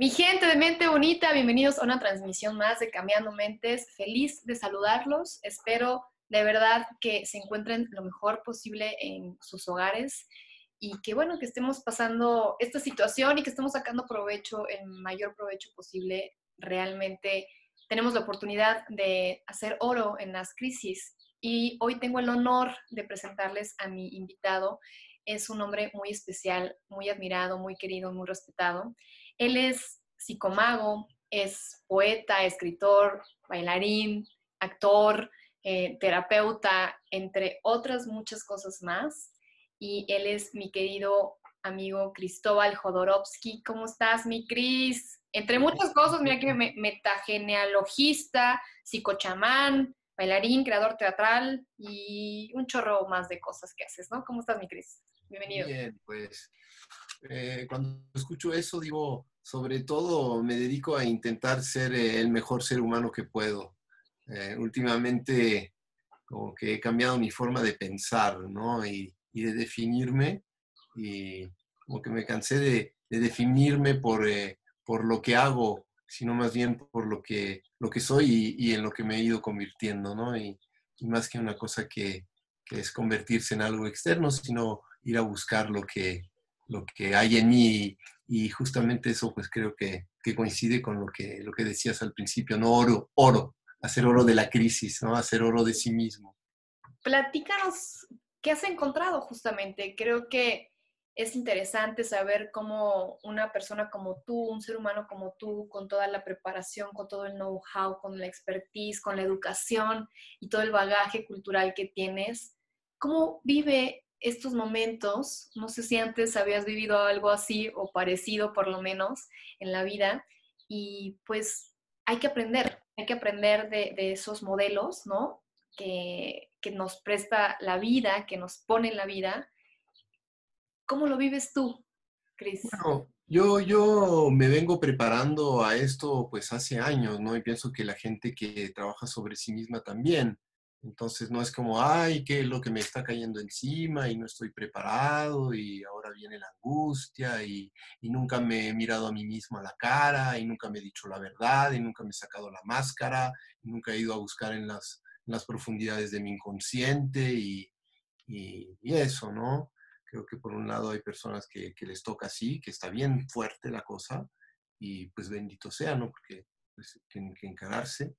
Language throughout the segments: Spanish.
Mi gente de Mente Bonita, bienvenidos a una transmisión más de Cambiando Mentes. Feliz de saludarlos. Espero de verdad que se encuentren lo mejor posible en sus hogares y que bueno, que estemos pasando esta situación y que estemos sacando provecho, el mayor provecho posible. Realmente tenemos la oportunidad de hacer oro en las crisis y hoy tengo el honor de presentarles a mi invitado. Es un hombre muy especial, muy admirado, muy querido, muy respetado. Él es psicomago, es poeta, escritor, bailarín, actor, terapeuta, entre otras muchas cosas más. Y él es mi querido amigo Cristóbal Jodorowsky. ¿Cómo estás, mi Cris? Entre muchas cosas, mira que metagenealogista, psicochamán, bailarín, creador teatral y un chorro más de cosas que haces, ¿no? ¿Cómo estás, mi Cris? Bienvenido. Bien, pues cuando escucho eso digo, sobre todo me dedico a intentar ser el mejor ser humano que puedo. Últimamente como que he cambiado mi forma de pensar, ¿no? Y de definirme y como que me cansé de definirme por lo que hago, sino más bien por lo que soy y en lo que me he ido convirtiendo, ¿no? Y más que una cosa que es convertirse en algo externo, sino ir a buscar lo que hay en mí y justamente eso pues creo que coincide con lo que decías al principio, ¿no? Oro, hacer oro de la crisis, ¿no? Hacer oro de sí mismo. Platícanos qué has encontrado justamente. Creo que es interesante saber cómo una persona como tú, un ser humano como tú, con toda la preparación, con todo el know-how, con la expertise, con la educación y todo el bagaje cultural que tienes, ¿cómo vive estos momentos? No sé si antes habías vivido algo así o parecido por lo menos en la vida y pues hay que aprender de esos modelos, ¿no? Que nos presta la vida, que nos pone en la vida. ¿Cómo lo vives tú, Cris? Bueno, yo me vengo preparando a esto pues hace años, ¿no? Y pienso que la gente que trabaja sobre sí misma también. Entonces no es como, ay, qué es lo que me está cayendo encima y no estoy preparado y ahora viene la angustia y nunca me he mirado a mí mismo a la cara y nunca me he dicho la verdad y nunca me he sacado la máscara y nunca he ido a buscar en las profundidades de mi inconsciente y eso, ¿no? Creo que por un lado hay personas que les toca así, que está bien fuerte la cosa, y pues bendito sea, ¿no? Porque pues, tienen que encararse.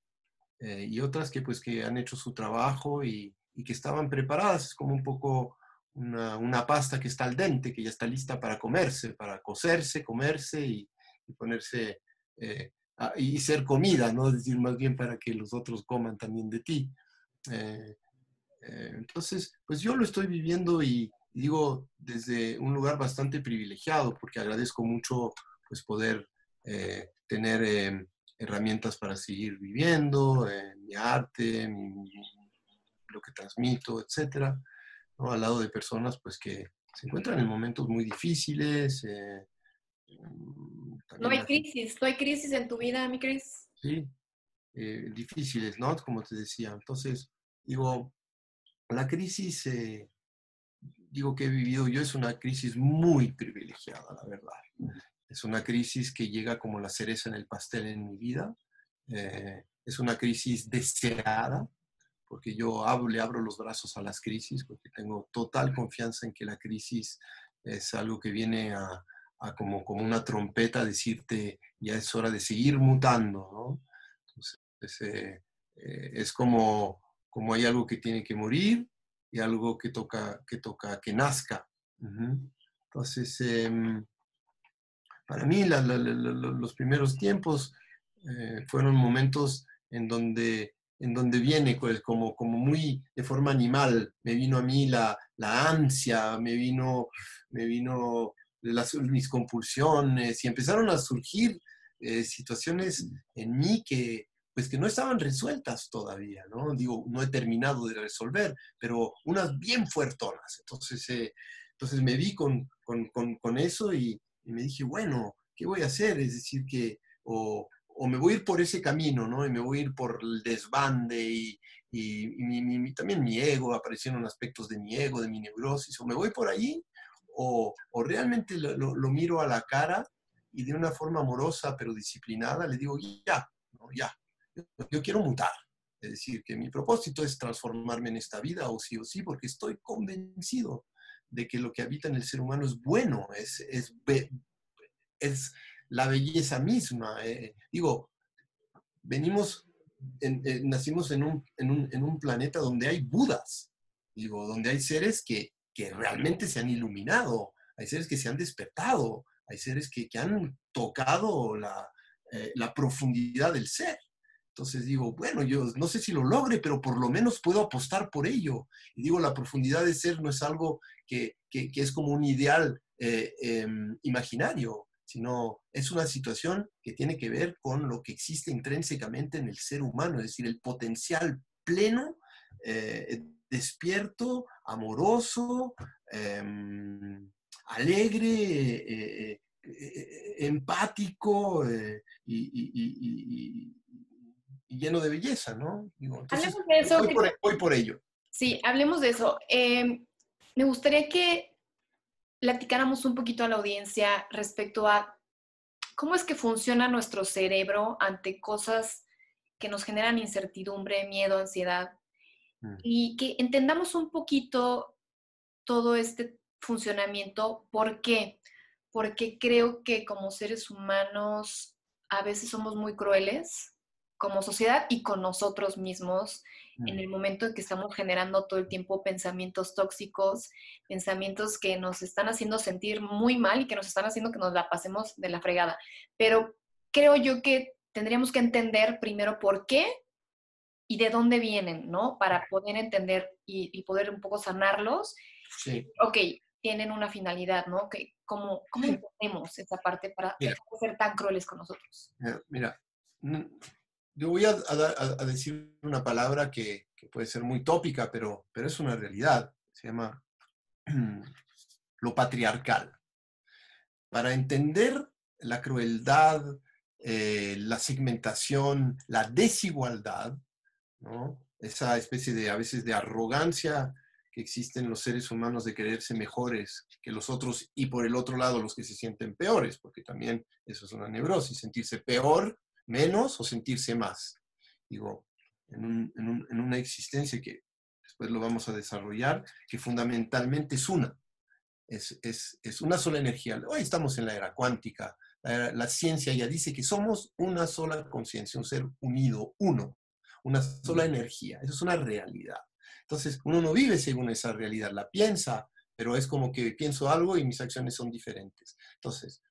Y otras que pues que han hecho su trabajo y que estaban preparadas, es como un poco una pasta que está al dente, que ya está lista para comerse, para cocerse, comerse y ponerse y ser comida, ¿no? Es decir, más bien para que los otros coman también de ti. Eh, entonces, pues yo lo estoy viviendo y digo desde un lugar bastante privilegiado, porque agradezco mucho pues poder tener herramientas para seguir viviendo, mi arte, lo que transmito, etcétera, ¿no? Al lado de personas pues que se encuentran en momentos muy difíciles, también la gente, No hay crisis en tu vida, mi Cris. sí, difíciles, ¿no? Como te decía. Entonces, digo, la crisis digo que he vivido yo es una crisis muy privilegiada, la verdad. Es una crisis que llega como la cereza en el pastel en mi vida. Es una crisis deseada, porque le abro los brazos a las crisis, porque tengo total confianza en que la crisis es algo que viene a como una trompeta a decirte ya es hora de seguir mutando, ¿no? Entonces, es como hay algo que tiene que morir y algo que toca que nazca. Uh-huh. Entonces, para mí los primeros tiempos fueron momentos en donde viene pues, como muy de forma animal, me vino a mí la ansia, me vino mis compulsiones y empezaron a surgir situaciones en mí pues que no estaban resueltas todavía, ¿no? Digo, no he terminado de resolver, pero unas bien fuertonas. Entonces me vi con eso y me dije, bueno, ¿qué voy a hacer? Es decir, o me voy a ir por ese camino, ¿no? Y me voy a ir por el desbande también mi ego, aparecieron aspectos de mi ego, de mi neurosis, o me voy por ahí, o realmente lo miro a la cara y de una forma amorosa pero disciplinada le digo, ya, ¿no? Ya, yo quiero mutar. Es decir, que mi propósito es transformarme en esta vida o sí, porque estoy convencido de que lo que habita en el ser humano es bueno, es la belleza misma. Digo, venimos, nacimos en un planeta donde hay budas, digo, donde hay seres que realmente se han iluminado, hay seres que se han despertado, hay seres que han tocado la profundidad del ser. Entonces digo, bueno, yo no sé si lo logre, pero por lo menos puedo apostar por ello. Y digo, la profundidad del ser no es algo que es como un ideal imaginario, sino es una situación que tiene que ver con lo que existe intrínsecamente en el ser humano, es decir, el potencial pleno, despierto, amoroso, alegre, empático y lleno de belleza, ¿no? Digo, entonces, Hablemos de eso. voy por ello. Sí, hablemos de eso. Me gustaría que platicáramos un poquito a la audiencia respecto a cómo es que funciona nuestro cerebro ante cosas que nos generan incertidumbre, miedo, ansiedad, Mm. y que entendamos un poquito todo este funcionamiento. ¿Por qué? Porque creo que como seres humanos a veces somos muy crueles como sociedad y con nosotros mismos en Mm. el momento en que estamos generando todo el tiempo pensamientos tóxicos, pensamientos que nos están haciendo sentir muy mal y que nos están haciendo que nos la pasemos de la fregada. Pero creo yo que tendríamos que entender primero por qué y de dónde vienen, ¿no? Para poder entender y poder un poco sanarlos. Sí. Ok, tienen una finalidad, ¿no? ¿Cómo Sí. entendemos esa parte para Mira, dejar de ser tan crueles con nosotros? mira, yo voy a decir una palabra que puede ser muy tópica, pero es una realidad. Se llama lo patriarcal. Para entender la crueldad, la segmentación, la desigualdad, ¿no? Esa especie de, a veces, de arrogancia que existe en los seres humanos de creerse mejores que los otros y por el otro lado los que se sienten peores, porque también eso es una neurosis, sentirse peor, menos o sentirse más. Digo, en una existencia que después lo vamos a desarrollar, que fundamentalmente es una. Es una sola energía. Hoy estamos en la era cuántica. La ciencia ya dice que somos una sola conciencia, un ser unido, uno, una sola energía. Eso es una realidad. Entonces, uno no vive según esa realidad, la piensa, pero es como que pienso algo y mis acciones son diferentes. Entonces,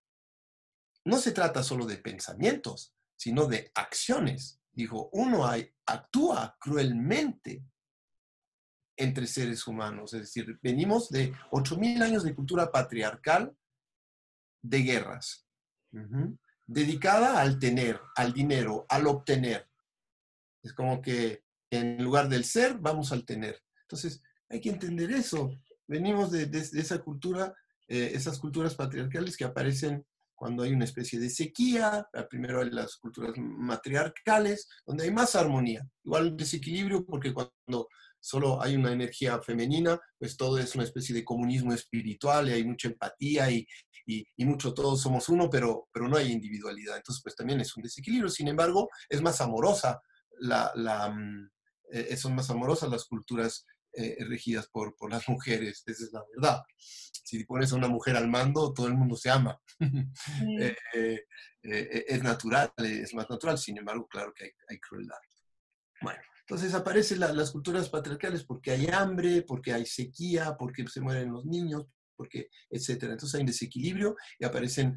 no se trata solo de pensamientos, sino de acciones. Dijo, actúa cruelmente entre seres humanos. Es decir, venimos de 8.000 años de cultura patriarcal de guerras, dedicada al tener, al dinero, al obtener. Es como que en lugar del ser, vamos al tener. Entonces, hay que entender eso. Venimos de esa cultura, esas culturas patriarcales que aparecen cuando hay una especie de sequía, primero hay las culturas matriarcales, donde hay más armonía. Igual desequilibrio, porque cuando solo hay una energía femenina, pues todo es una especie de comunismo espiritual y hay mucha empatía y mucho todos somos uno, pero no hay individualidad. Entonces, pues también es un desequilibrio. Sin embargo, es más amorosa son más amorosas las culturas regidas por las mujeres, esa es la verdad. Si pones a una mujer al mando, todo el mundo se ama. Mm. Es natural, es más natural, sin embargo, claro que hay crueldad. Bueno, entonces aparecen las culturas patriarcales porque hay hambre, porque hay sequía, porque se mueren los niños, porque, etcétera. Entonces hay un desequilibrio y aparecen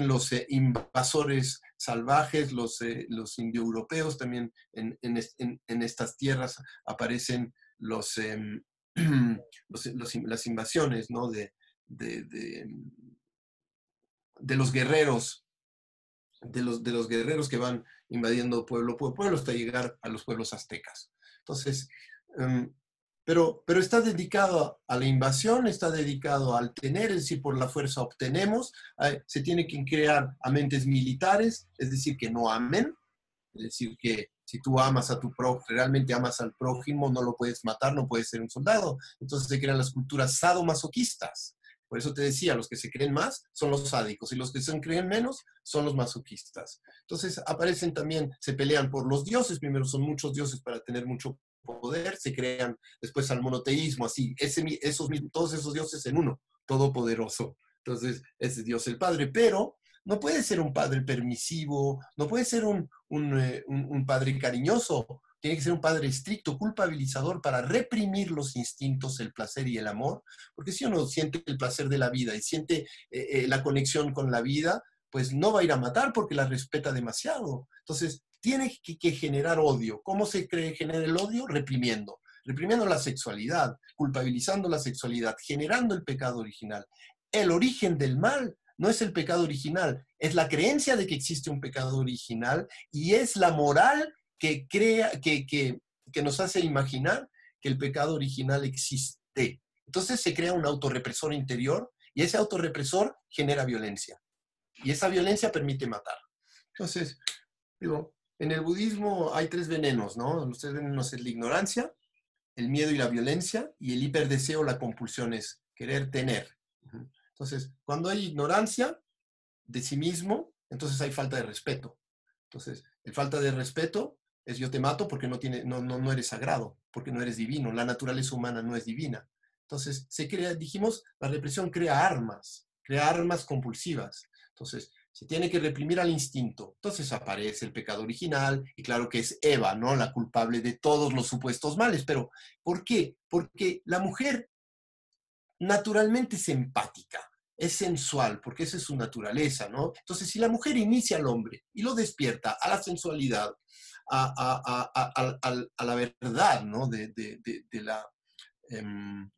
los invasores salvajes, los indoeuropeos también en estas tierras aparecen las invasiones, ¿no? de, de, de los guerreros de los guerreros que van invadiendo pueblo por pueblo hasta llegar a los pueblos aztecas. Entonces, pero está dedicado a la invasión, está dedicado al tener, es decir, por la fuerza obtenemos, se tiene que crear a mentes militares, es decir, que no amen, es decir, que si tú amas a tu prójimo, realmente amas al prójimo, no lo puedes matar, no puedes ser un soldado. Entonces se crean las culturas sadomasoquistas, Por eso te decía, los que se creen más son los sádicos y los que se creen menos son los masoquistas. Entonces aparecen también, se pelean por los dioses, primero son muchos dioses para tener mucho poder, se crean después al monoteísmo, así, todos esos dioses en uno, todopoderoso. Entonces, ese es Dios el Padre, pero no puede ser un padre permisivo, no puede ser un padre cariñoso, tiene que ser un padre estricto, culpabilizador para reprimir los instintos, el placer y el amor, porque si uno siente el placer de la vida y siente la conexión con la vida, pues no va a ir a matar porque la respeta demasiado. Entonces, tiene que generar odio. ¿Cómo se genera el odio? Reprimiendo la sexualidad, culpabilizando la sexualidad, generando el pecado original. El origen del mal no es el pecado original, es la creencia de que existe un pecado original y es la moral que nos hace imaginar que el pecado original existe. Entonces se crea un autorrepresor interior y ese autorrepresor genera violencia. Y esa violencia permite matar. Entonces, digo, en el budismo hay 3 venenos, ¿no? Los 3 venenos es la ignorancia, el miedo y la violencia, y el hiperdeseo, la compulsión es querer tener. Entonces, cuando hay ignorancia de sí mismo, entonces hay falta de respeto. Entonces, el falta de respeto es yo te mato porque no eres sagrado, porque no eres divino. La naturaleza humana no es divina. Entonces, dijimos, la represión crea armas compulsivas. Entonces, se tiene que reprimir al instinto. Entonces aparece el pecado original y claro que es Eva, ¿no? La culpable de todos los supuestos males. Pero, ¿por qué? Porque la mujer naturalmente es empática, es sensual, porque esa es su naturaleza, ¿no? Entonces, si la mujer inicia al hombre y lo despierta a la sensualidad, a la verdad, ¿no? De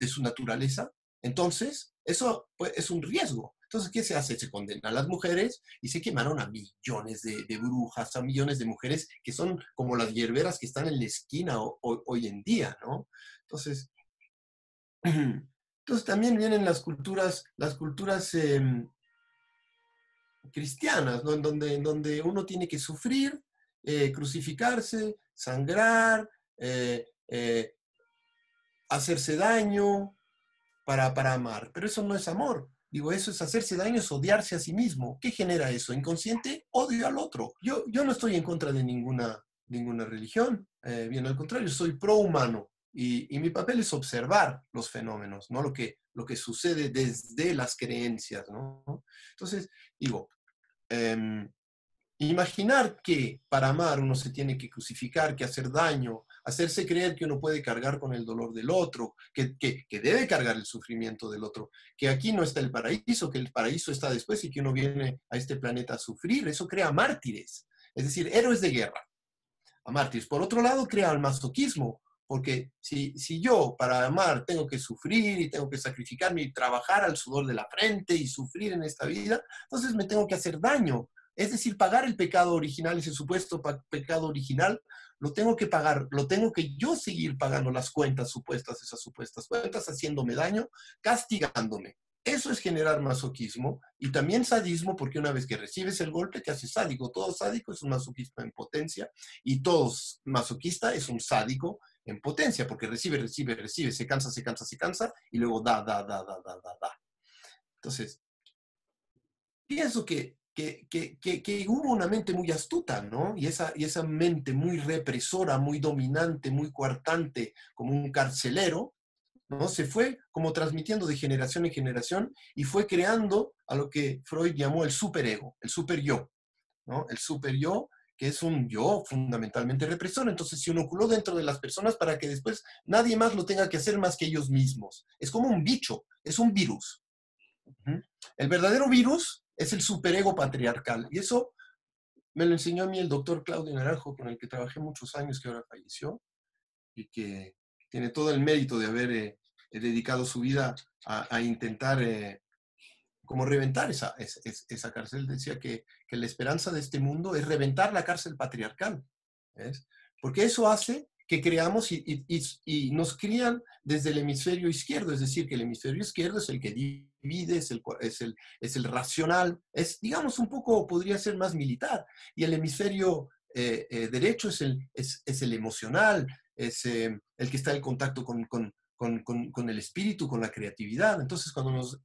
su naturaleza, entonces eso pues, es un riesgo. Entonces, ¿qué se hace? Se condena a las mujeres y se quemaron a millones de brujas, a millones de mujeres que son como las hierberas que están en la esquina hoy en día, ¿no? Entonces, entonces también vienen las culturas cristianas, ¿no? En donde uno tiene que sufrir, crucificarse, sangrar, hacerse daño para amar. Pero eso no es amor. Digo, eso es hacerse daño, es odiarse a sí mismo. ¿Qué genera eso? Inconsciente, odio al otro. Yo no estoy en contra de ninguna religión. Bien al contrario, soy pro humano. Y mi papel es observar los fenómenos, ¿no? Lo que sucede desde las creencias, ¿no? Entonces, digo, imaginar que para amar uno se tiene que crucificar, que hacer daño, hacerse creer que uno puede cargar con el dolor del otro, que debe cargar el sufrimiento del otro, que aquí no está el paraíso, que el paraíso está después y que uno viene a este planeta a sufrir, eso crea mártires, es decir, héroes de guerra, a mártires. Por otro lado, crea el masoquismo, porque si yo para amar tengo que sufrir y tengo que sacrificarme y trabajar al sudor de la frente y sufrir en esta vida, entonces me tengo que hacer daño. Es decir, pagar el pecado original, ese supuesto pecado original, lo tengo que pagar, lo tengo que yo seguir pagando las cuentas supuestas, esas supuestas cuentas, haciéndome daño, castigándome. Eso es generar masoquismo y también sadismo, porque una vez que recibes el golpe te haces sádico. Todo sádico es un masoquista en potencia y todo masoquista es un sádico en potencia, porque recibe, se cansa y luego da. Entonces, pienso que hubo una mente muy astuta, ¿no? Y esa mente muy represora, muy dominante, muy coartante, como un carcelero, ¿no? Se fue como transmitiendo de generación en generación y fue creando a lo que Freud llamó el superego, el superyo, ¿no? El superyo, que es un yo fundamentalmente represor. Entonces se inoculó dentro de las personas para que después nadie más lo tenga que hacer más que ellos mismos. Es como un bicho, es un virus. El verdadero virus es el superego patriarcal. Y eso me lo enseñó a mí el doctor Claudio Naranjo, con el que trabajé muchos años, que ahora falleció, y que tiene todo el mérito de haber dedicado su vida a intentar como reventar esa cárcel. Decía que la esperanza de este mundo es reventar la cárcel patriarcal, ¿ves? Porque eso hace que creamos y nos crían desde el hemisferio izquierdo, es decir, que el hemisferio izquierdo es el que divide, es el racional, digamos, un poco, podría ser más militar, y el hemisferio derecho es el emocional, es el que está en contacto con el espíritu, con la creatividad. Entonces, cuando nos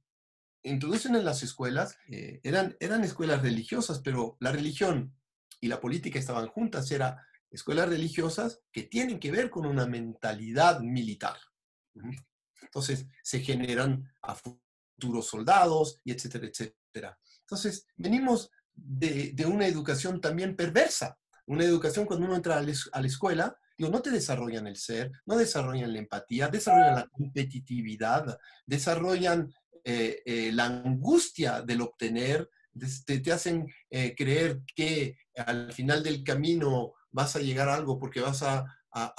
introducen en las escuelas, eran escuelas religiosas, pero la religión y la política estaban juntas, eran escuelas religiosas que tienen que ver con una mentalidad militar. Entonces se generan a futuros soldados, y etcétera, etcétera. Entonces venimos de una educación también perversa, una educación cuando uno entra a la escuela, digo, no te desarrollan el ser, no desarrollan la empatía, desarrollan la competitividad, desarrollan la angustia del obtener, te hacen creer que al final del camino vas a llegar a algo porque vas a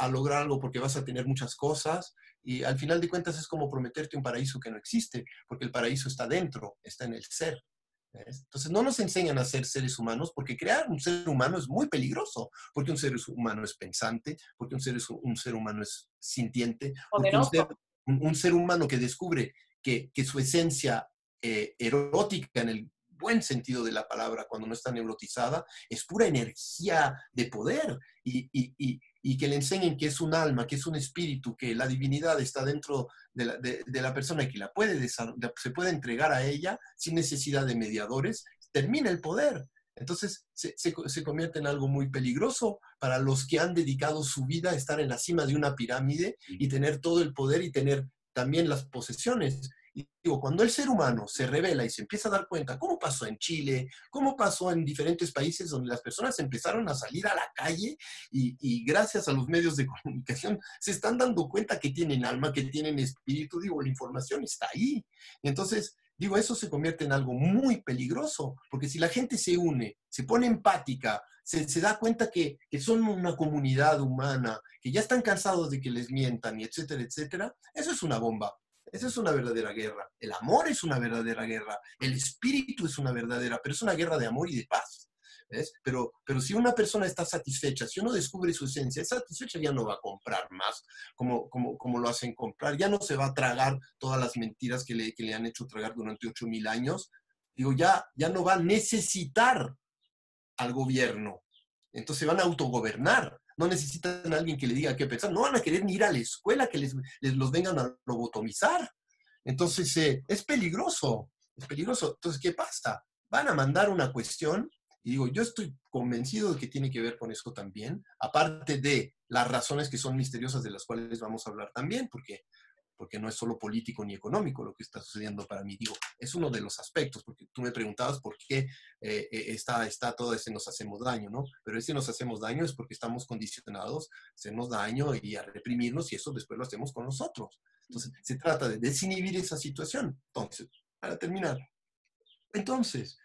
lograr algo porque vas a tener muchas cosas, y al final de cuentas es como prometerte un paraíso que no existe, porque el paraíso está dentro, está en el ser. ¿Ves? Entonces no nos enseñan a ser seres humanos, porque crear un ser humano es muy peligroso, porque un ser humano es pensante, porque un ser humano es sintiente, porque Poderoso. un ser humano que descubre que su esencia erótica en el buen sentido de la palabra, cuando no está neurotizada, es pura energía de poder, y que le enseñen que es un alma, que es un espíritu, que la divinidad está dentro de la persona y que se puede entregar a ella sin necesidad de mediadores, termina el poder. Entonces se convierte en algo muy peligroso para los que han dedicado su vida a estar en la cima de una pirámide y tener todo el poder y tener también las posesiones. Y digo, cuando el ser humano se revela y se empieza a dar cuenta, cómo pasó en Chile, cómo pasó en diferentes países donde las personas empezaron a salir a la calle y gracias a los medios de comunicación se están dando cuenta que tienen alma, que tienen espíritu, digo, la información está ahí. Entonces, digo, eso se convierte en algo muy peligroso, porque si la gente se une, se pone empática, se da cuenta que son una comunidad humana, que ya están cansados de que les mientan, y etcétera, etcétera, eso es una bomba. Esa es una verdadera guerra. El amor es una verdadera guerra. El espíritu es una verdadera, pero es una guerra de amor y de paz. ¿Ves? Pero si una persona está satisfecha, si uno descubre su esencia, es satisfecha, ya no va a comprar más como lo hacen comprar, ya no se va a tragar todas las mentiras que le han hecho tragar durante 8,000 años. Digo, ya no va a necesitar al gobierno. Entonces van a autogobernar. No necesitan a alguien que le diga qué pensar. No van a querer ni ir a la escuela que les los vengan a lobotomizar. Entonces es peligroso. Es peligroso. Entonces, ¿qué pasa? Van a mandar una cuestión y digo, yo estoy convencido de que tiene que ver con esto también, aparte de las razones que son misteriosas de las cuales vamos a hablar también, porque no es solo político ni económico lo que está sucediendo para mí. Digo, es uno de los aspectos, porque tú me preguntabas por qué está todo ese nos hacemos daño, ¿no? Pero ese nos hacemos daño es porque estamos condicionados a hacernos daño y a reprimirnos, y eso después lo hacemos con nosotros. Entonces, se trata de desinhibir esa situación. Entonces, para terminar, entonces,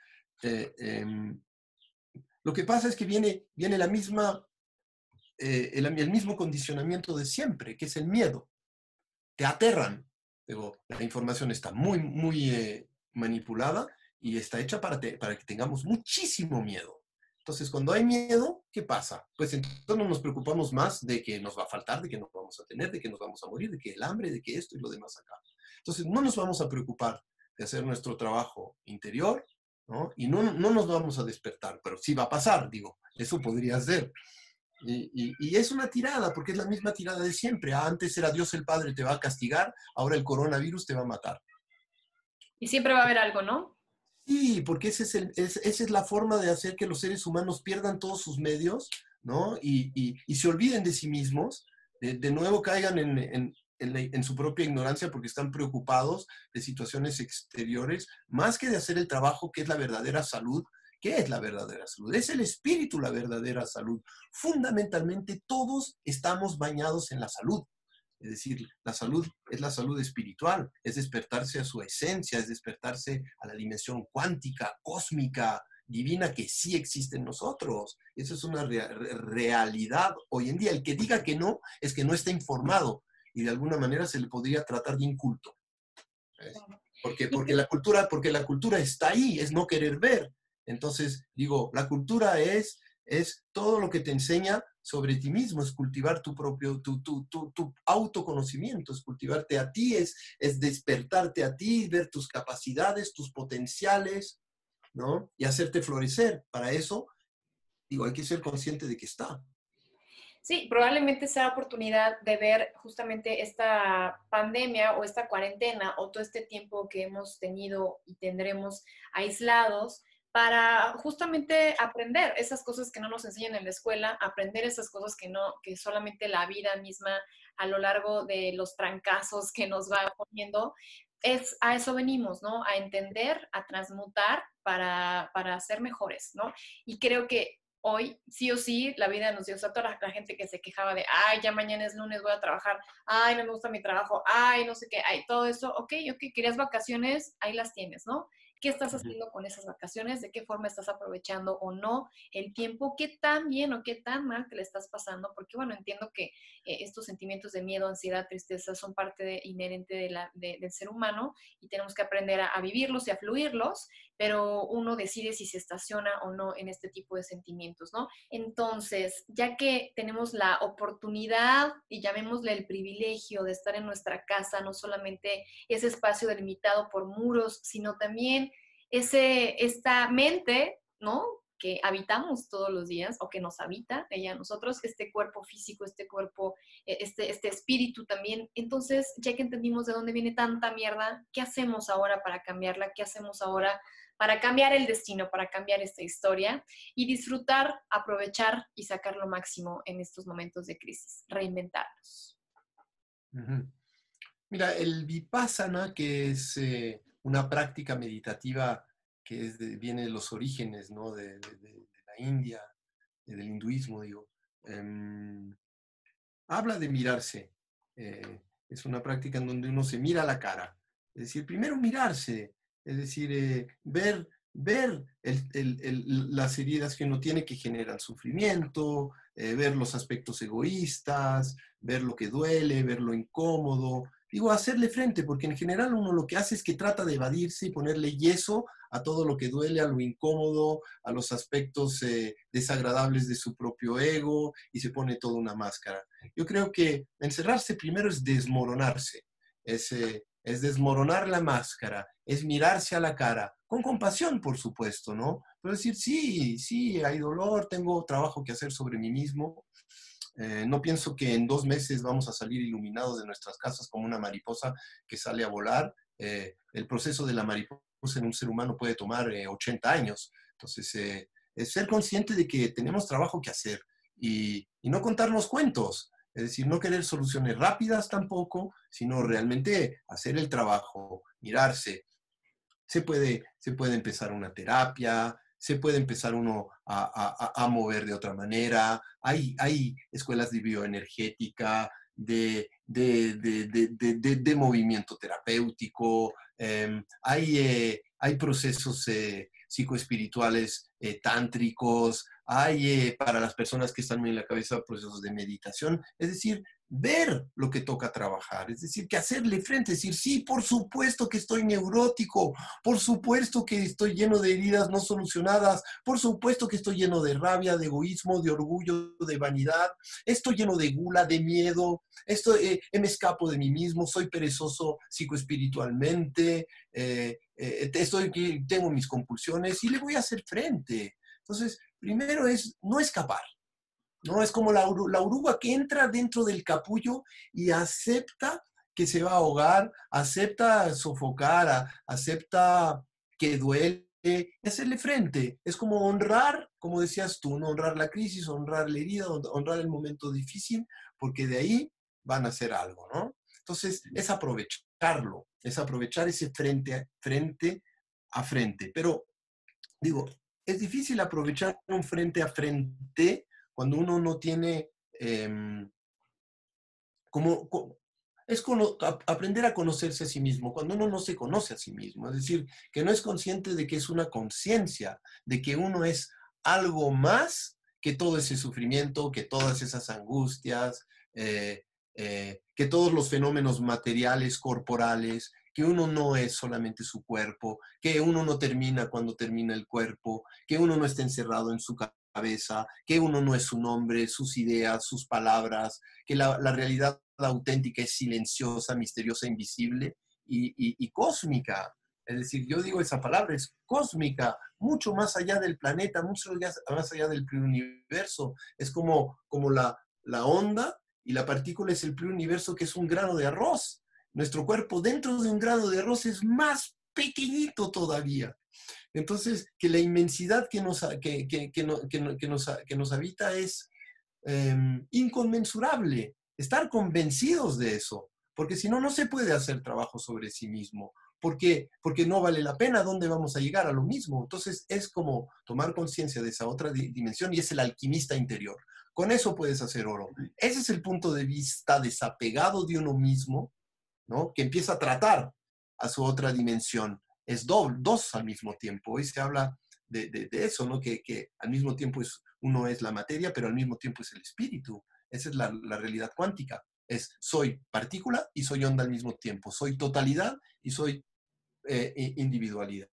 lo que pasa es que viene la misma, el mismo condicionamiento de siempre, que es el miedo. Te aterran. Digo, la información está muy, muy manipulada y está hecha para que tengamos muchísimo miedo. Entonces, cuando hay miedo, ¿qué pasa? Pues entonces no nos preocupamos más de que nos va a faltar, de que no vamos a tener, de que nos vamos a morir, de que el hambre, de que esto y lo demás acá. Entonces, no nos vamos a preocupar de hacer nuestro trabajo interior, ¿no? Y no nos vamos a despertar, pero sí va a pasar, digo, eso podría ser. Y es una tirada, porque es la misma tirada de siempre. Antes era Dios el Padre te va a castigar, ahora el coronavirus te va a matar. Y siempre va a haber algo, ¿no? Sí, porque esa es la forma de hacer que los seres humanos pierdan todos sus medios, ¿no? Y se olviden de sí mismos, de nuevo caigan en su propia ignorancia porque están preocupados de situaciones exteriores, más que de hacer el trabajo que es la verdadera salud. ¿Qué es la verdadera salud? Es el espíritu la verdadera salud. Fundamentalmente todos estamos bañados en la salud. Es decir, la salud es la salud espiritual, es despertarse a su esencia, es despertarse a la dimensión cuántica, cósmica, divina que sí existe en nosotros. Eso es una realidad hoy en día. El que diga que no es que no está informado y de alguna manera se le podría tratar de inculto. ¿Ves? Porque la cultura está ahí, es no querer ver. Entonces, digo, la cultura es todo lo que te enseña sobre ti mismo, es cultivar tu autoconocimiento, es cultivarte a ti, es despertarte a ti, ver tus capacidades, tus potenciales, ¿no? Y hacerte florecer. Para eso, digo, hay que ser consciente de que está. Sí, probablemente sea oportunidad de ver justamente esta pandemia o esta cuarentena o todo este tiempo que hemos tenido y tendremos aislados para justamente aprender esas cosas que no nos enseñan en la escuela, aprender esas cosas que no, que solamente la vida misma a lo largo de los trancazos que nos va poniendo, es a eso venimos, ¿no? A entender, a transmutar para ser mejores, ¿no? Y creo que hoy, sí o sí, la vida nos dio, o sea, toda la gente que se quejaba de, ay, ya mañana es lunes, voy a trabajar, ay, no me gusta mi trabajo, ay, no sé qué, ay, todo eso, ok, querías vacaciones, ahí las tienes, ¿no? ¿Qué estás Ujú, haciendo con esas vacaciones? ¿De qué forma estás aprovechando o no el tiempo? ¿Qué tan bien o qué tan mal te le estás pasando? Porque, bueno, entiendo que estos sentimientos de miedo, ansiedad, tristeza son inherente del ser humano y tenemos que aprender a vivirlos y a fluirlos, pero uno decide si se estaciona o no en este tipo de sentimientos, ¿no? Entonces, ya que tenemos la oportunidad y llamémosle el privilegio de estar en nuestra casa, no solamente ese espacio delimitado por muros, sino también esta mente, ¿no? Que habitamos todos los días o que nos habita ella a nosotros, este cuerpo físico, este cuerpo, este espíritu también. Entonces, ya que entendimos de dónde viene tanta mierda, ¿qué hacemos ahora para cambiarla? ¿Qué hacemos ahora para cambiar el destino, para cambiar esta historia y disfrutar, aprovechar y sacar lo máximo en estos momentos de crisis, reinventarnos? ujú. Mira, el Vipassana, que es una práctica meditativa que viene de los orígenes, ¿no? De la India, del hinduismo, digo, em, habla de mirarse. Es una práctica en donde uno se mira a la cara. Es decir, primero mirarse, es decir, ver las heridas que uno tiene que generan sufrimiento, ver los aspectos egoístas, ver lo que duele, ver lo incómodo. Digo, hacerle frente, porque en general uno lo que hace es que trata de evadirse y ponerle yeso a todo lo que duele, a lo incómodo, a los aspectos desagradables de su propio ego, y se pone toda una máscara. Yo creo que encerrarse primero es desmoronarse, es desmoronar la máscara, es mirarse a la cara, con compasión, por supuesto, ¿no? Pero decir, sí, sí, hay dolor, tengo trabajo que hacer sobre mí mismo. No pienso que en 2 meses vamos a salir iluminados de nuestras casas como una mariposa que sale a volar. El proceso de la mariposa en un ser humano puede tomar 80 años. Entonces, es ser consciente de que tenemos trabajo que hacer y no contarnos cuentos. Es decir, no querer soluciones rápidas tampoco, sino realmente hacer el trabajo, mirarse. Se puede empezar una terapia, se puede empezar uno a mover de otra manera. Hay escuelas de bioenergética, de movimiento terapéutico, hay procesos psicoespirituales tántricos, hay para las personas que están muy en la cabeza procesos de meditación. Es decir, ver lo que toca trabajar, es decir, que hacerle frente, decir, sí, por supuesto que estoy neurótico, por supuesto que estoy lleno de heridas no solucionadas, por supuesto que estoy lleno de rabia, de egoísmo, de orgullo, de vanidad, estoy lleno de gula, de miedo, me escapo de mí mismo, soy perezoso psicoespiritualmente, tengo mis compulsiones y le voy a hacer frente. Entonces, primero es no escapar. ¿No? Es como la oruga que entra dentro del capullo y acepta que se va a ahogar, acepta sofocar, acepta que duele y hacerle frente. Es como honrar, como decías tú, ¿no? Honrar la crisis, honrar la herida, honrar el momento difícil, porque de ahí van a hacer algo, ¿no? Entonces, es aprovechar ese frente a frente. Pero digo, es difícil aprovechar un frente a frente cuando uno no tiene como, aprender a conocerse a sí mismo, cuando uno no se conoce a sí mismo, es decir, que no es consciente de que es una conciencia, de que uno es algo más que todo ese sufrimiento, que todas esas angustias, que todos los fenómenos materiales, corporales, que uno no es solamente su cuerpo, que uno no termina cuando termina el cuerpo, que uno no está encerrado en su cabeza, que uno no es su nombre, sus ideas, sus palabras, que la realidad auténtica es silenciosa, misteriosa, invisible y cósmica. Es decir, yo digo esa palabra, es cósmica, mucho más allá del planeta, mucho más allá del universo. Es como la onda, y la partícula es el preuniverso, que es un grano de arroz. Nuestro cuerpo dentro de un grano de arroz es más pequeñito todavía. Entonces, que la inmensidad que nos habita es inconmensurable. Estar convencidos de eso, porque si no, no se puede hacer trabajo sobre sí mismo. ¿Por qué? Porque no vale la pena. ¿Dónde vamos a llegar? A lo mismo. Entonces, es como tomar conciencia de esa otra dimensión, y es el alquimista interior. Con eso puedes hacer oro. Ese es el punto de vista desapegado de uno mismo, ¿no? Que empieza a tratar a su otra dimensión. Es dos al mismo tiempo. Hoy se habla de eso, ¿no? Que al mismo tiempo uno es la materia, pero al mismo tiempo es el espíritu. Esa es la realidad cuántica. Soy partícula y soy onda al mismo tiempo. Soy totalidad y soy individualidad.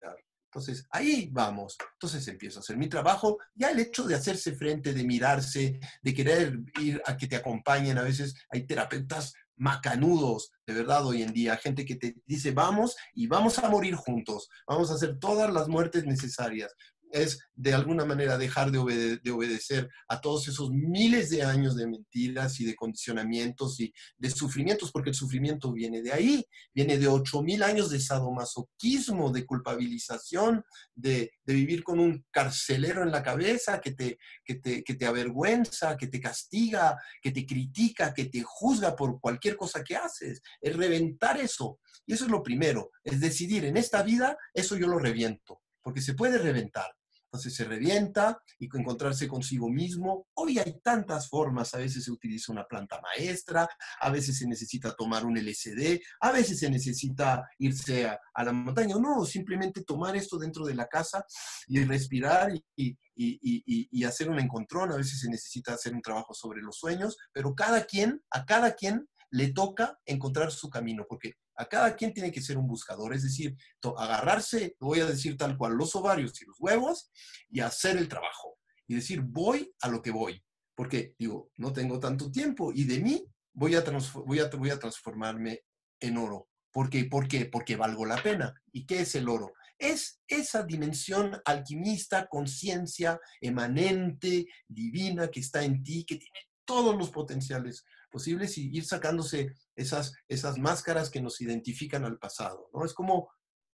Entonces, ahí vamos. Entonces empiezo a hacer mi trabajo. Ya el hecho de hacerse frente, de mirarse, de querer ir a que te acompañen. A veces hay terapeutas macanudos, de verdad, hoy en día. Gente que te dice, vamos y vamos a morir juntos. Vamos a hacer todas las muertes necesarias. Es de alguna manera dejar de obedecer a todos esos miles de años de mentiras y de condicionamientos y de sufrimientos, porque el sufrimiento viene de ahí, viene de 8.000 años de sadomasoquismo, de culpabilización, de vivir con un carcelero en la cabeza que te avergüenza, que te castiga, que te critica, que te juzga por cualquier cosa que haces. Es reventar eso. Y eso es lo primero, es decidir en esta vida, eso yo lo reviento, porque se puede reventar. Entonces se revienta y encontrarse consigo mismo. Hoy hay tantas formas, a veces se utiliza una planta maestra, a veces se necesita tomar un LSD, a veces se necesita irse a la montaña. No, simplemente tomar esto dentro de la casa y respirar y hacer un encontrón. A veces se necesita hacer un trabajo sobre los sueños, pero a cada quien le toca encontrar su camino, porque a cada quien tiene que ser un buscador, es decir, agarrarse, voy a decir tal cual, los ovarios y los huevos y hacer el trabajo. Y decir, voy a lo que voy, porque digo, no tengo tanto tiempo y de mí voy a transformarme en oro. ¿Por qué? ¿Por qué? Porque valgo la pena. ¿Y qué es el oro? Es esa dimensión alquimista, conciencia emanente, divina, que está en ti, que tiene todos los potenciales posibles, y ir sacándose esas máscaras que nos identifican al pasado, ¿no? Es como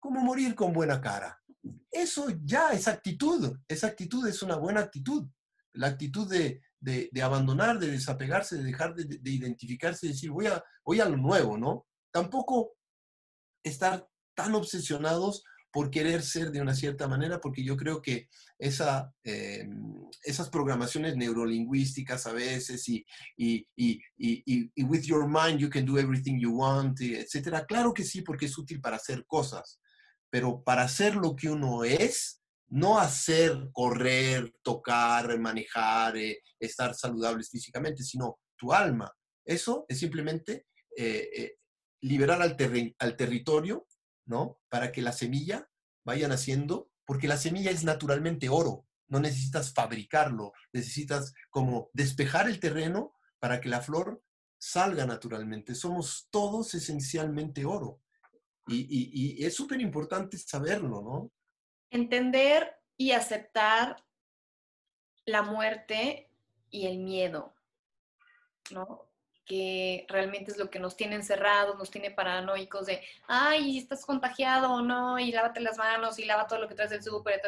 morir con buena cara. Eso ya es actitud. Esa actitud es una buena actitud. La actitud de abandonar, de desapegarse, de dejar de identificarse, de decir, voy a lo nuevo, ¿no? Tampoco estar tan obsesionados por querer ser de una cierta manera, porque yo creo que esas programaciones neurolingüísticas a veces y with your mind you can do everything you want, etcétera. Claro que sí, porque es útil para hacer cosas, pero para hacer lo que uno es, no hacer, correr, tocar, manejar, estar saludables físicamente, sino tu alma. Eso es simplemente liberar al territorio, ¿no? Para que la semilla vaya naciendo, porque la semilla es naturalmente oro, no necesitas fabricarlo, necesitas como despejar el terreno para que la flor salga naturalmente. Somos todos esencialmente oro. Y es súper importante saberlo, ¿no? Entender y aceptar la muerte y el miedo, ¿no? Que realmente es lo que nos tiene encerrados, nos tiene paranoicos de, ay, estás contagiado o no, y lávate las manos, y lava todo lo que traes del súper.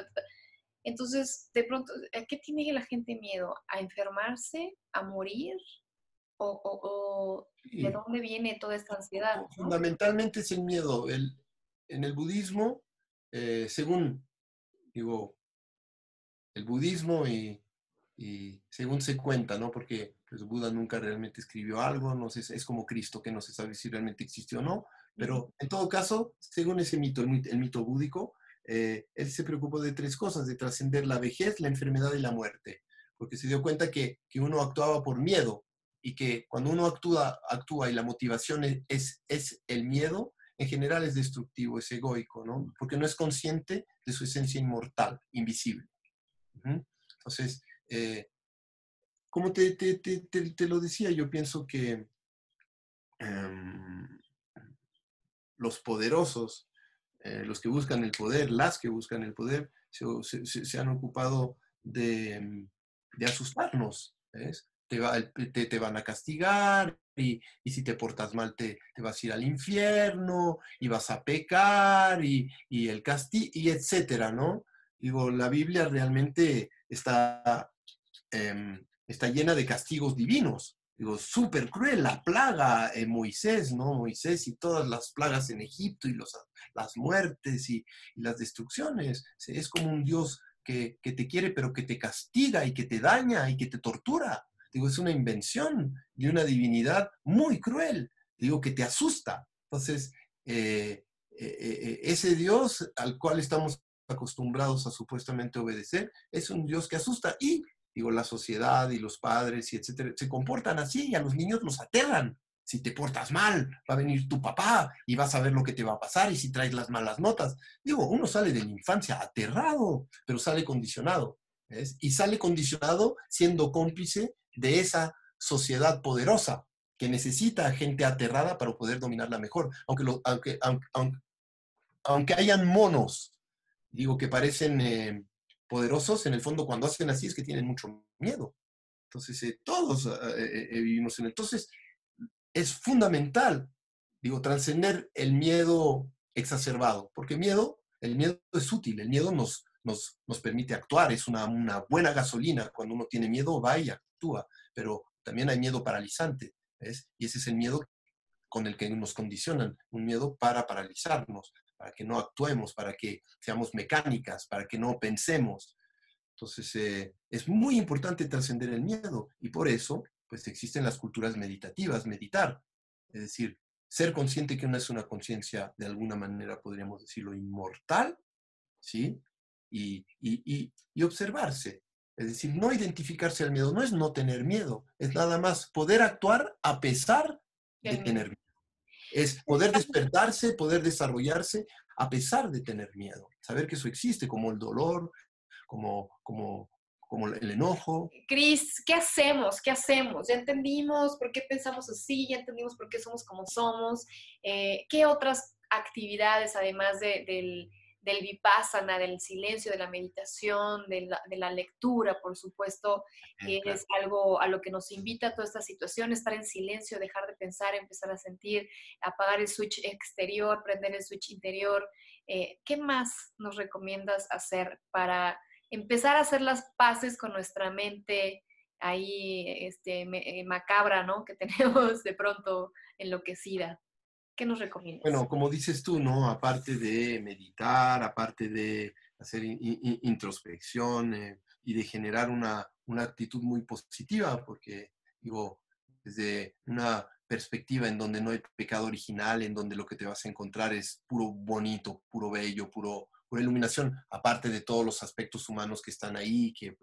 Entonces, de pronto, ¿a qué tiene la gente miedo? ¿A enfermarse? ¿A morir? ¿O de Y dónde viene toda esta ansiedad, ¿no? fundamentalmente es el miedo. En el budismo, según, digo, el budismo y según se cuenta, ¿no? Porque pues, Buda nunca realmente escribió algo, no sé, es como Cristo, que no se sabe si realmente existió o no, pero en todo caso, según ese mito, el mito búdico, él se preocupó de tres cosas: de trascender la vejez, la enfermedad y la muerte, porque se dio cuenta que uno actuaba por miedo, y que cuando uno actúa y la motivación es el miedo, en general es destructivo, es egoico, ¿no? Porque no es consciente de su esencia inmortal, invisible. Entonces, como te lo decía, yo pienso que um, los poderosos, los que buscan el poder, las que buscan el poder, se han ocupado de asustarnos, ¿ves? te van a castigar, y si te portas mal te vas a ir al infierno, y vas a pecar, y el castigo, y etcétera, ¿no? Digo, la Biblia realmente está llena de castigos divinos. Digo, súper cruel, la plaga en Moisés, ¿no? Moisés y todas las plagas en Egipto y las muertes y las destrucciones. Es como un Dios que te quiere, pero que te castiga y que te daña y que te tortura. Digo, es una invención de una divinidad muy cruel. Digo, que te asusta. Entonces, ese Dios al cual estamos acostumbrados a supuestamente obedecer, es un Dios que asusta. Y digo, la sociedad y los padres y etcétera, se comportan así y a los niños los aterran. Si te portas mal, va a venir tu papá y vas a ver lo que te va a pasar y si traes las malas notas. Digo, uno sale de la infancia aterrado, pero sale condicionado. ¿Ves? Y sale condicionado siendo cómplice de esa sociedad poderosa que necesita gente aterrada para poder dominarla mejor. Aunque hayan monos, digo, que parecen poderosos, en el fondo cuando hacen así es que tienen mucho miedo. Entonces, todos vivimos en... Entonces, es fundamental, digo, trascender el miedo exacerbado, porque el miedo es útil, el miedo nos permite actuar, es una buena gasolina. Cuando uno tiene miedo, va y actúa, pero también hay miedo paralizante, ¿ves? Y ese es el miedo con el que nos condicionan, un miedo para paralizarnos, para que no actuemos, para que seamos mecánicas, para que no pensemos. Entonces, es muy importante trascender el miedo y por eso, pues existen las culturas meditativas, meditar, es decir, ser consciente que uno es una conciencia, de alguna manera podríamos decirlo, inmortal, ¿sí? Y observarse, es decir, no identificarse al miedo, no es no tener miedo, es nada más poder actuar a pesar de tener miedo. Es poder despertarse, poder desarrollarse a pesar de tener miedo. Saber que eso existe, como el dolor, como el enojo. Cris, ¿qué hacemos? ¿Qué hacemos? Ya entendimos por qué pensamos así, ya entendimos por qué somos como somos. ¿Qué otras actividades, además del vipassana, del silencio, de la meditación, de la lectura, por supuesto, que Claro. es algo a lo que nos invita toda esta situación, estar en silencio, dejar de pensar, empezar a sentir, apagar el switch exterior, prender el switch interior? ¿Qué más nos recomiendas hacer para empezar a hacer las paces con nuestra mente ahí macabra, ¿no? Que tenemos de pronto enloquecida? ¿Qué nos recomiendas? Bueno, como dices tú, ¿no? Aparte de meditar, aparte de hacer introspección, y de generar una actitud muy positiva, porque digo, desde una perspectiva en donde no hay pecado original, en donde lo que te vas a encontrar es puro bonito, puro bello, pura iluminación, aparte de todos los aspectos humanos que están ahí, que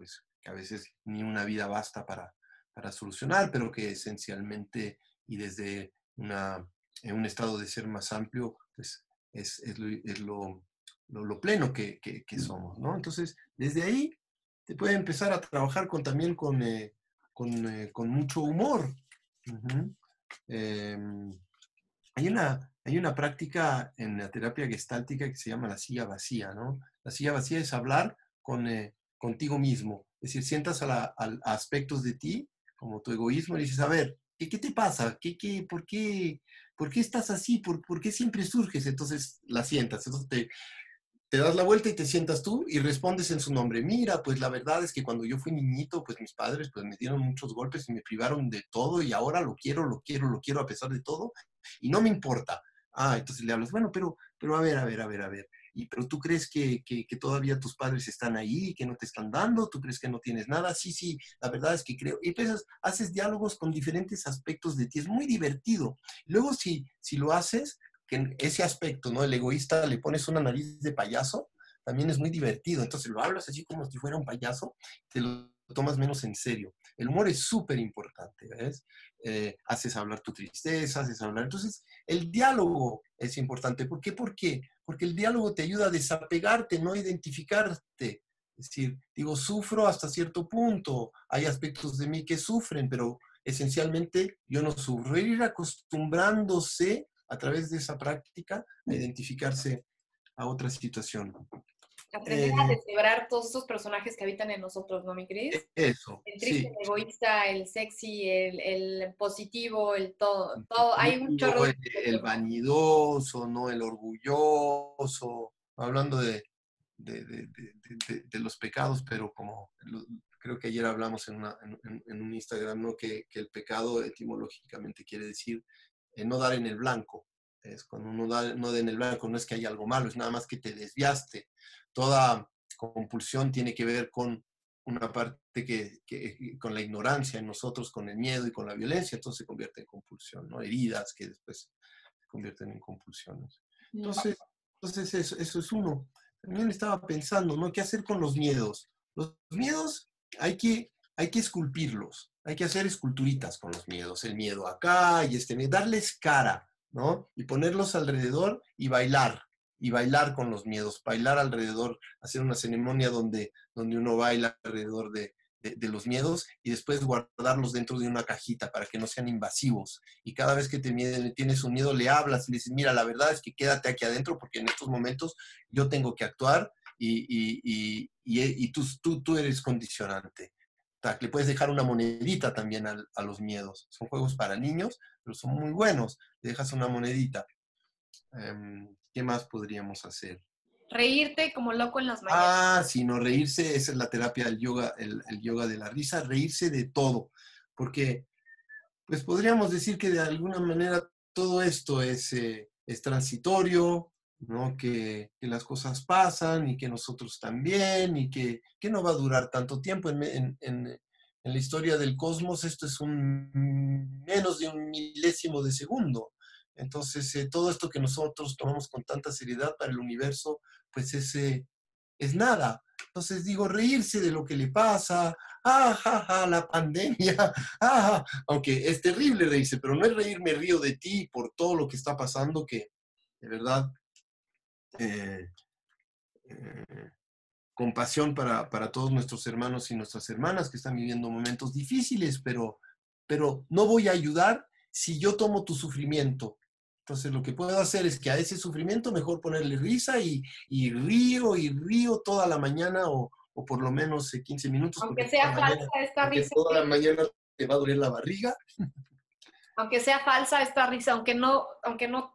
a veces ni una vida basta para solucionar, pero que esencialmente y desde en un estado de ser más amplio, pues es lo pleno que somos, ¿no? Entonces, desde ahí te puede empezar a trabajar también con mucho humor. Uh-huh. Eh, hay una práctica en la terapia gestáltica que se llama la silla vacía, ¿no? La silla vacía es hablar contigo mismo. Es decir, sientas a aspectos de ti, como tu egoísmo, y dices, a ver, ¿qué te pasa? ¿Por qué estás así? ¿Por qué siempre surges? Entonces la sientas. Entonces te das la vuelta y te sientas tú y respondes en su nombre. Mira, pues la verdad es que cuando yo fui niñito, pues mis padres pues me dieron muchos golpes y me privaron de todo y ahora lo quiero a pesar de todo y no me importa. Ah, entonces le hablas, bueno, pero a ver. Pero tú crees que todavía tus padres están ahí, que no te están dando, tú crees que no tienes nada. Sí, la verdad es que creo. Y empiezas, haces diálogos con diferentes aspectos de ti, es muy divertido. Luego, si lo haces, que en ese aspecto, ¿no? El egoísta le pones una nariz de payaso, también es muy divertido. Entonces lo hablas así como si fuera un payaso, te lo tomas menos en serio. El humor es súper importante, ¿ves? Haces hablar tu tristeza, haces hablar. Entonces, el diálogo es importante. ¿Por qué? Porque el diálogo te ayuda a desapegarte, no a identificarte. Es decir, digo, sufro hasta cierto punto. Hay aspectos de mí que sufren, pero esencialmente yo no sufro. Ir acostumbrándose a través de esa práctica a identificarse a otra situación. Aprender a deshebrar todos esos personajes que habitan en nosotros, ¿no, mi Cris? Eso, El triste, sí. el egoísta, el sexy, el positivo, el todo, El todo. Hay un chorro positivo, de el conceptos, ¿no? vanidoso, ¿no? El orgulloso, hablando de los pecados, pero creo que ayer hablamos en un Instagram, ¿no? Que el pecado etimológicamente quiere decir no dar en el blanco. Es cuando uno no da en el blanco, no es que haya algo malo, es nada más que te desviaste. Toda compulsión tiene que ver con una parte con la ignorancia en nosotros, con el miedo y con la violencia, entonces se convierte en compulsión, ¿no? Heridas que después se convierten en compulsiones. Mm. Entonces eso es uno. También estaba pensando, ¿no? ¿Qué hacer con los miedos? Los miedos hay que esculpirlos, hay que hacer esculturitas con los miedos. El miedo acá y darles cara, ¿no? Y ponerlos alrededor y bailar con los miedos, bailar alrededor, hacer una ceremonia donde uno baila alrededor de los miedos y después guardarlos dentro de una cajita para que no sean invasivos. Y cada vez que tienes un miedo, le hablas y le dices, mira, la verdad es que quédate aquí adentro porque en estos momentos yo tengo que actuar y tú eres condicionante. Le puedes dejar una monedita también a los miedos. Son juegos para niños, pero son muy buenos. Le dejas una monedita. ¿Qué más podríamos hacer? Reírte como loco en las mañanas. Ah, sino reírse, esa es la terapia del yoga, el yoga de la risa, reírse de todo, porque pues podríamos decir que de alguna manera todo esto es transitorio, ¿no? Que las cosas pasan y que nosotros también y que no va a durar tanto tiempo. En la historia del cosmos esto es menos de un milésimo de segundo. Entonces, todo esto que nosotros tomamos con tanta seriedad para el universo, pues es nada. Entonces digo, reírse de lo que le pasa, la pandemia, aunque es terrible reírse, pero no es reír, me río de ti por todo lo que está pasando, que de verdad, eh, eh, compasión para todos nuestros hermanos y nuestras hermanas que están viviendo momentos difíciles, pero no voy a ayudar si yo tomo tu sufrimiento. Entonces lo que puedo hacer es que a ese sufrimiento mejor ponerle risa y río toda la mañana o por lo menos 15 minutos Aunque porque sea falsa esta porque risa, toda la mañana te va a doler la barriga. aunque sea falsa esta risa, aunque no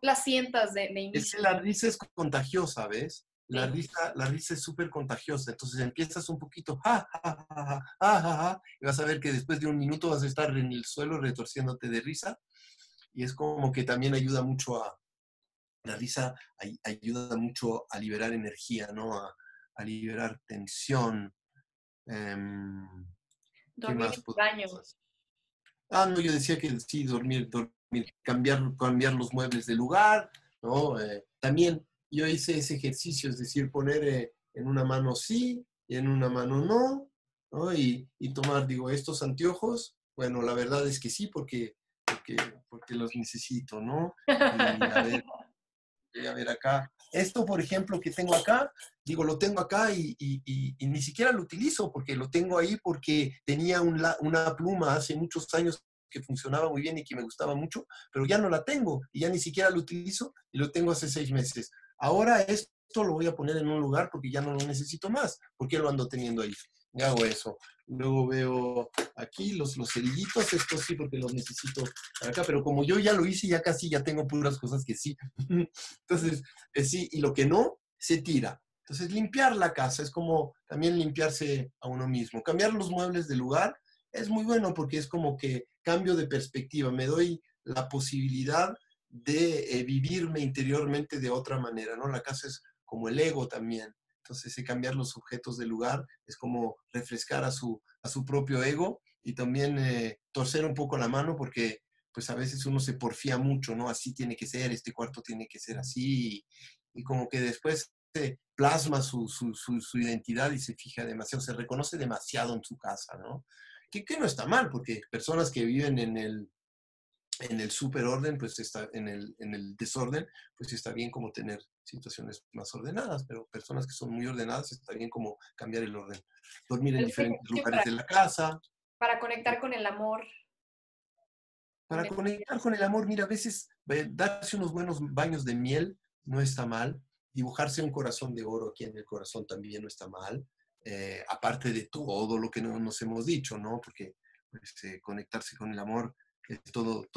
la sientas de Es que inicio. la risa es contagiosa, ¿ves? La Sí. risa, la risa es súper contagiosa. Entonces empiezas un poquito, ja, ja, ja, ja, ja, ja, ja, y vas a ver que después de un minuto vas a estar en el suelo retorciéndote de risa. Y es como que también ayuda mucho la risa ayuda mucho a liberar energía, ¿no? A liberar tensión. Em, ¿Qué Dormir más en el podemos baño. hacer? Ah, no, yo decía que sí, dormir, cambiar los muebles de lugar, ¿no? También yo hice ese ejercicio, es decir, poner en una mano sí y en una mano no, ¿no? Y tomar, digo, estos anteojos, bueno, la verdad es que sí, porque, porque los necesito, ¿no? Y a ver acá. Esto, por ejemplo, que tengo acá, digo, lo tengo acá y ni siquiera lo utilizo porque lo tengo ahí porque tenía una pluma hace muchos años que funcionaba muy bien y que me gustaba mucho, pero ya no la tengo y ya ni siquiera lo utilizo y lo tengo hace 6 meses. Ahora esto lo voy a poner en un lugar porque ya no lo necesito más. ¿Por qué lo ando teniendo ahí? Y hago eso. Luego veo aquí los cerillitos, estos sí porque los necesito para acá, pero como yo ya lo hice, ya casi ya tengo puras cosas que sí. Entonces, sí, y lo que no, se tira. Entonces, limpiar la casa es como también limpiarse a uno mismo. Cambiar los muebles de lugar es muy bueno porque es como que cambio de perspectiva. Me doy la posibilidad de vivirme interiormente de otra manera, ¿no? La casa es como el ego también. Entonces, cambiar los objetos de lugar es como refrescar a su propio ego y también torcer un poco la mano porque pues a veces uno se porfía mucho, ¿no? Así tiene que ser, este cuarto tiene que ser así, y como que después plasma su identidad y se fija demasiado, se reconoce demasiado en su casa, ¿no? Que no está mal, porque personas que viven en el superorden, pues está en el desorden, pues está bien como tener situaciones más ordenadas, pero personas que son muy ordenadas está bien como cambiar el orden, dormir en Es un diferentes ejercicio lugares de la casa. para conectar con el amor. Con Para el- conectar con el amor, mira, a veces darse unos buenos baños de miel no está mal. dibujarse un corazón de oro aquí en el corazón también no está mal, aparte de todo lo que nos hemos dicho, ¿no? Porque pues, conectarse con el amor es todo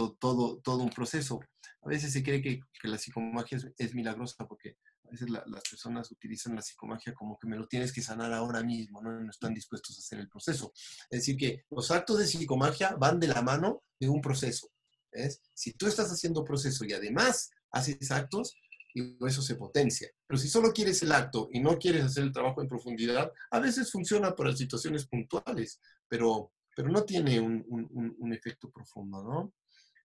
un proceso. A veces se cree que la psicomagia es milagrosa porque a veces las personas utilizan la psicomagia como que me lo tienes que sanar ahora mismo, ¿no? No están dispuestos a hacer el proceso. Es decir, que los actos de psicomagia van de la mano de un proceso. ¿Ves? Si tú estás haciendo proceso y además haces actos, eso se potencia. Pero si solo quieres el acto y no quieres hacer el trabajo en profundidad, a veces funciona para situaciones puntuales, pero no tiene un efecto profundo, ¿no?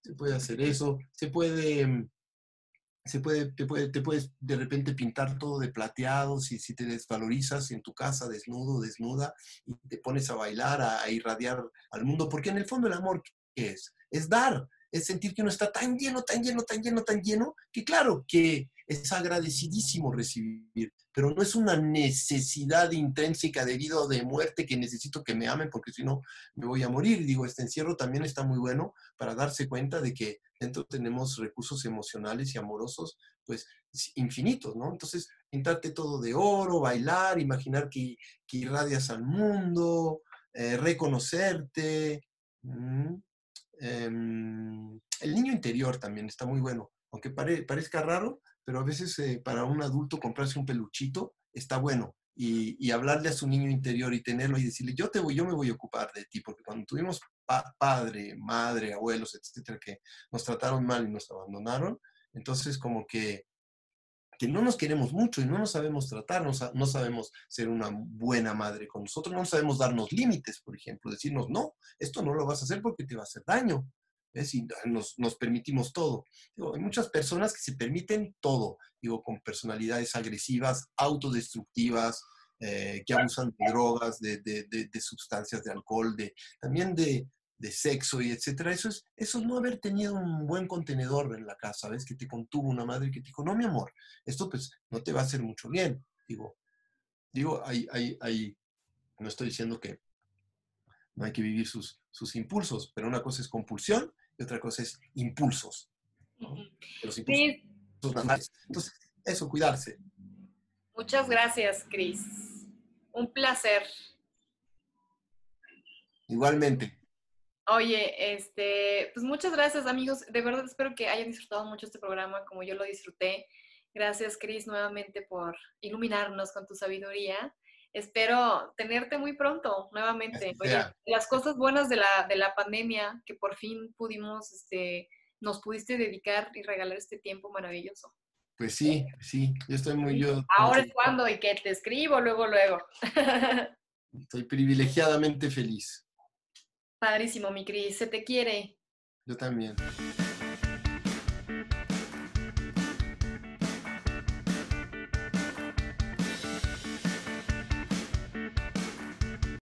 Se puede hacer eso, te puedes de repente pintar todo de plateado si te desvalorizas en tu casa, desnudo, desnuda, y te pones a bailar, a irradiar al mundo, porque en el fondo el amor, ¿qué es? Es dar, es sentir que uno está tan lleno, tan lleno, tan lleno, tan lleno, que claro, que es agradecidísimo recibir, pero no es una necesidad intrínseca de vida o de muerte que necesito que me amen porque si no me voy a morir. Digo, este encierro también está muy bueno para darse cuenta de que dentro tenemos recursos emocionales y amorosos, pues infinitos, ¿no? Entonces, pintarte todo de oro, bailar, imaginar que irradias al mundo, reconocerte. El niño interior también está muy bueno, aunque parezca raro, pero a veces para un adulto comprarse un peluchito está bueno. Y hablarle a su niño interior y tenerlo y decirle, yo me voy a ocupar de ti, porque cuando tuvimos padre, madre, abuelos, etcétera, que nos trataron mal y nos abandonaron, entonces como que no nos queremos mucho y no nos sabemos tratar, no sabemos ser una buena madre con nosotros, no sabemos darnos límites, por ejemplo, decirnos, no, esto no lo vas a hacer porque te va a hacer daño. ¿Ves? Y nos permitimos todo. Digo, hay muchas personas que se permiten todo, digo, con personalidades agresivas, autodestructivas, que abusan de drogas, de sustancias, de alcohol, también de sexo y etcétera. Eso es no haber tenido un buen contenedor en la casa, ¿ves? Que te contuvo una madre que te dijo, no, mi amor, esto pues no te va a hacer mucho bien. Digo, no estoy diciendo que no hay que vivir sus impulsos, pero una cosa es compulsión y otra cosa es impulsos, ¿no? Los impulsos Cris, son normales. Entonces, eso, cuidarse. muchas gracias, Cris. Un placer. Igualmente. Oye, pues muchas gracias, amigos. De verdad espero que hayan disfrutado mucho este programa como yo lo disfruté. Gracias, Cris, nuevamente por iluminarnos con tu sabiduría. Espero tenerte muy pronto, nuevamente. Así Oye, sea. las cosas buenas de la pandemia, que por fin pudimos, nos pudiste dedicar y regalar este tiempo maravilloso. Pues sí, sí. Yo Ahora es cuando y que te escribo luego, luego. estoy privilegiadamente feliz. Padrísimo, mi Cris, se te quiere. Yo también.